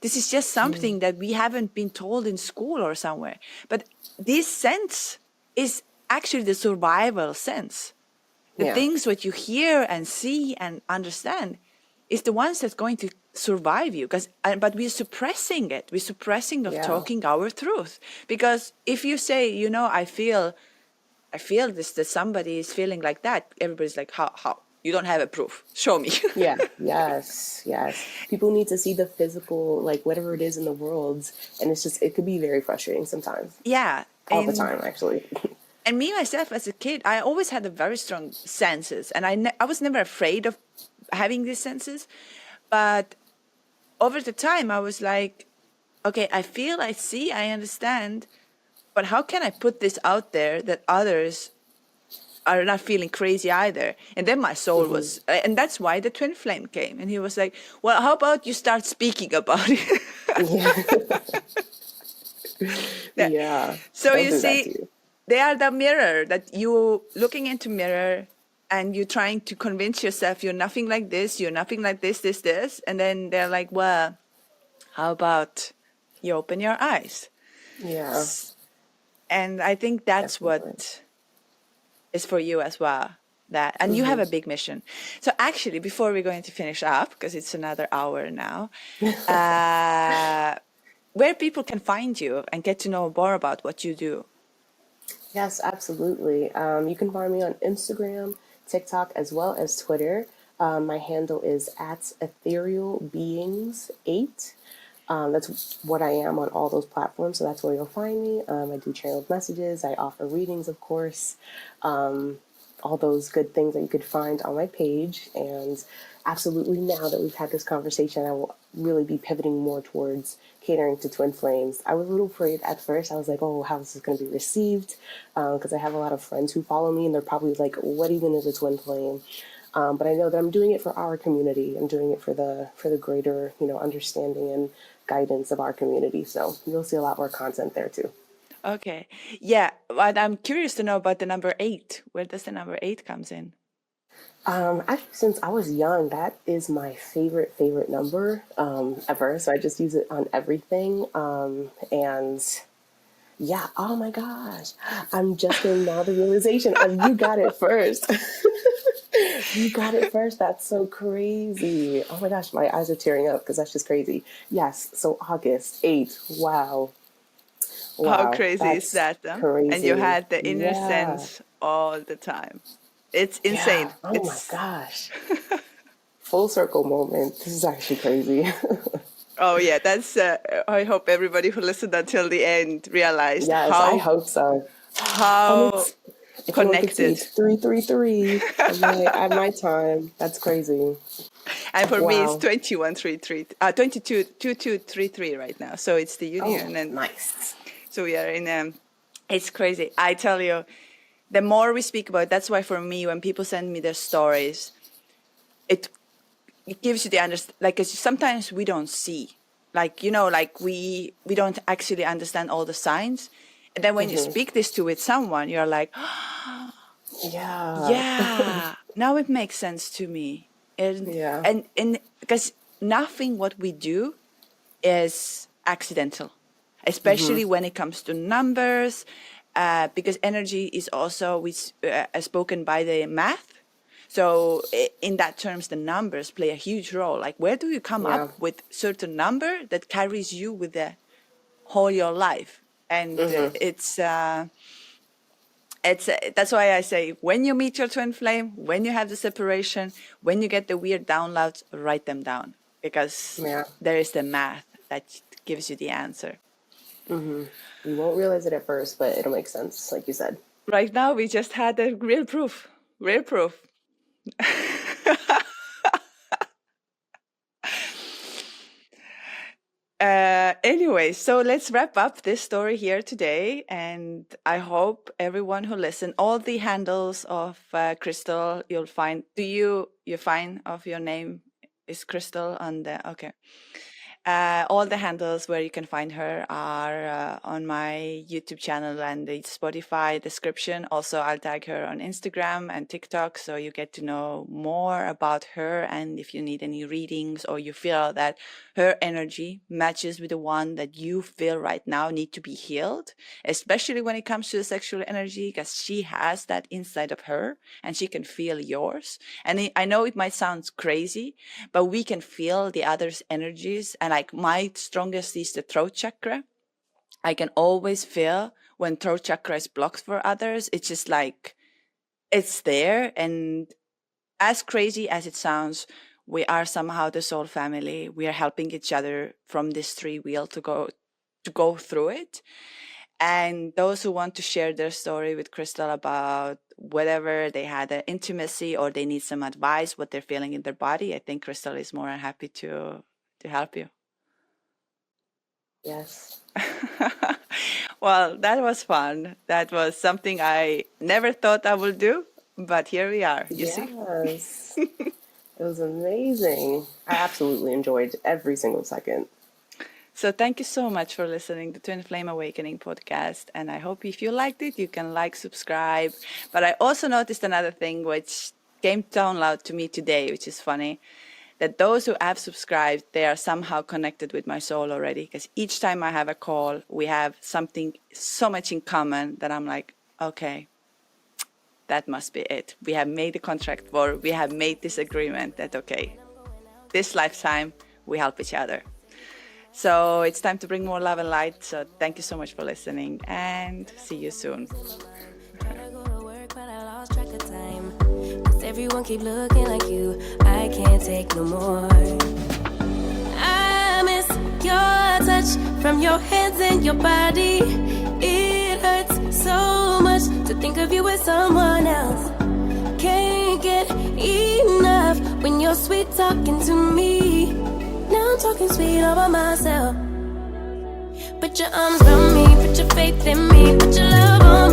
This is just Mm. something that we haven't been told in school or somewhere. But this sense is actually the survival sense. The Yeah. things what you hear and see and understand is the ones that's going to survive you, because but we're suppressing it, we're suppressing of Yeah. talking our truth. Because if you say, I feel this, that somebody is feeling like that, everybody's like, how you don't have a proof, show me. Yeah. Yes. Yes. People need to see the physical, like whatever it is in the world, and it could be very frustrating sometimes. Yeah. All the and time, actually. and me myself as a kid, I always had a very strong senses, and I was never afraid of having these senses. But over the time I was like, okay, I feel, I see, I understand, but how can I put this out there that others are not feeling crazy either? And then my soul Hmm. was, and that's why the twin flame came. And he was like, well, how about you start speaking about it? Yeah. Yeah. Yeah. So They'll you do that see, to you. they are the mirror that you looking into mirror, and you're trying to convince yourself you're nothing like this, you're nothing like this. And then they're like, well, how about you open your eyes? Yeah. And I think that's Definitely. what is for you as well. That, and you have Hmm. a big mission. So actually, before we're going to finish up, because it's another hour now, uh, where people can find you and get to know more about what you do. Yes, absolutely. You can find me on Instagram, TikTok, as well as Twitter. My handle is at ethereal beings 8. That's what I am on all those platforms, so that's where you'll find me. I do channeled messages, I offer readings, of course, all those good things that you could find on my page. And absolutely, now that we've had this conversation, I will really be pivoting more towards catering to twin flames. I was a little afraid at first. I was like, oh, how is this going to be received? Because I have a lot of friends who follow me, and they're probably like, what even is a twin flame? But I know that I'm doing it for our community. I'm doing it for the greater, understanding and guidance of our community. So you'll see a lot more content there too. Okay. Yeah, but I'm curious to know about the number 8. Where does the number 8 comes in? Actually, since I was young, that is my favorite number ever. So I just use it on everything. And yeah, oh my gosh, I'm just getting now the realization of you got it first. You got it first. That's so crazy. Oh my gosh, my eyes are tearing up because that's just crazy. Yes, so August 8th. Wow. How Wow, crazy is that's that, huh? And you crazy. had the inner Yeah. sense all the time. It's insane. Yeah. Oh my It's, gosh. Full circle moment. This is actually crazy. oh yeah, that's, I hope everybody who listened until the end realized Yes, I hope so. And how if anyone could see, connected. it's 333 at my time. That's crazy. And for me, it's Wow. 2133, 2233 right now. So it's the Oh, union. And nice. so we are in, it's crazy. I tell you, the more we speak about it, that's why for me, when people send me their stories, it it gives you the understand. Like 'cause sometimes we don't see, like like we don't actually understand all the signs, and then when you Hmm. speak this to with someone, you're like, Yeah. yeah, now it makes sense to me, and Yeah. and because nothing what we do is accidental, especially when it comes to numbers, because energy is also spoken by the math. So in that terms, the numbers play a huge role. Like, where do you come Yeah. up with certain number that carries you with the whole your life? And it's that's why I say, when you meet your twin flame, when you have the separation, when you get the weird downloads, write them down, because Yeah. there is the math that gives you the answer. You won't realize it at first, but it'll make sense, like you said. Right now, we just had a real proof. Real proof. Anyway, so let's wrap up this story here today. And I hope everyone who listen, all the handles of Crystal, you'll find. You find of your name is Crystal on the, okay. All the handles where you can find her are on my YouTube channel and the Spotify description. Also, I'll tag her on Instagram and TikTok, so you get to know more about her. And if you need any readings, or you feel that her energy matches with the one that you feel right now need to be healed, especially when it comes to the sexual energy, because she has that inside of her and she can feel yours. And I know it might sound crazy, but we can feel the other's energies. And like, my strongest is the throat chakra. I can always feel when throat chakra is blocked for others. It's just like, it's there. And as crazy as it sounds, we are somehow the soul family. We are helping each other from this three wheel to go through it. And those who want to share their story with Crystal about whatever they had an intimacy, or they need some advice, what they're feeling in their body, I think Crystal is more than happy to help you. Yes. Well, that was fun. That was something I never thought I would do, but here we are. You see? Yes. It was amazing. I absolutely enjoyed every single second. So thank you so much for listening to Twin Flame Awakening podcast. And I hope if you liked it, you can like, subscribe. But I also noticed another thing which came down loud to me today, which is funny, that those who have subscribed, they are somehow connected with my soul already. Because each time I have a call, we have something so much in common that I'm like, okay, that must be it. We have made a contract for, we have made this agreement that, okay, this lifetime, we help each other. So it's time to bring more love and light. So thank you so much for listening, and see you soon. Everyone keep looking like you. I can't take no more. I miss your touch from your hands and your body. It hurts so much to think of you with someone else. Can't get enough when you're sweet talking to me. Now I'm talking sweet all by myself. Put your arms around me, put your faith in me, put your love on